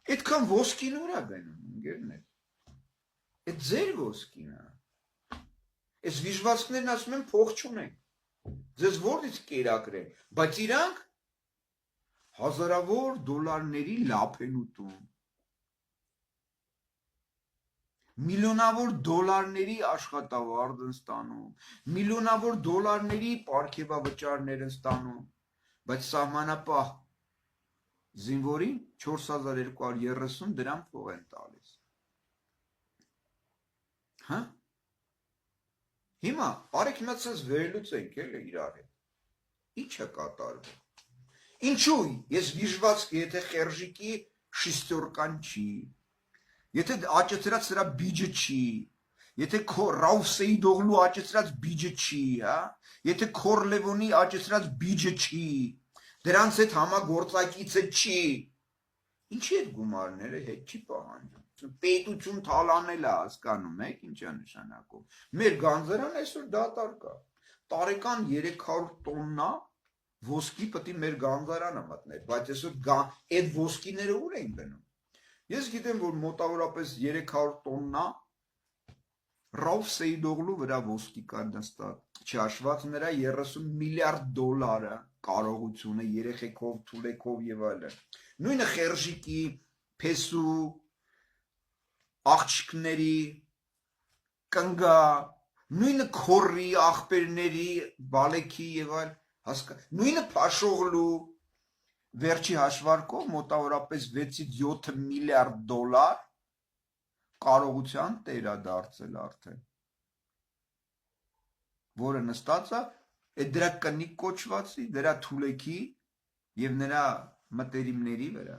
Այդքան ոսկին ուրա գնում, ընկերներ։ Այդ ձեր ոսկին է։ Այս վիժվածքներն ասում են փող չունենք։ Ձեզ որից կերակրեն, բայց իրանք հազարավոր դոլարների լապ են ուտում։ Միլիոնավոր դոլարների աշխատավարձ են ստանում, միլիոնավոր դոլարների պարգևավճարներ են ստանում, բայց սահմանապահ զինվորին 4230 դրամ փող են տալիս։ Հա? Հիմա արեք հիմա ցած վերելուծենք էլի իրար հետ։ Ինչ է կատարվում։ Ինչու ես վիժվածքը եթե խերժիկի շիստորկան չի, եթե աճեցրած սրա բիջը չի, եթե Ռաուֆ Սեյդօղլու աճեցրած բիջը չի, հա, եթե Քորլևոնի աճեցրած բիջը չի, դրանց հետ համագործակիցը չի, ինչի այդ գումարները հետ չի պահանջում։ Պետություն թալանել է հասկանում եք ինչ է նշանակում։ Մեր գանձարան այսօր դատարկ է։ Տարեկան 300 տոննա ոսկի պետք է մեր գանձարանը մտներ, բայց այսօր այդ ոսկիները ուր են գնում։ Ես գիտեմ, որ մոտավորապես 300 տոննա Ռաուֆ Սեյդօղլու վրա ոսկի կար նստած, չհաշված նրա 30 միլիարդ դոլարը կարողությունը երեխեքով, թուլեքով եւ այլն։ Նույնը խերժիկի, փեսու, աղջիկների, կնգա, նույնը քորի, աղբերների, բալեքի եւ այլ հասկա, նույնը Փաշօղլու վերջի հաշվարկով մոտավորապես 6-ից 7 միլիարդ դոլար կարողության տեր է դարձել արդեն, որը նստած է այդ դրա կնիկ կոչվածի, դրա թուլեքի եւ նրա մտերիմների վրա։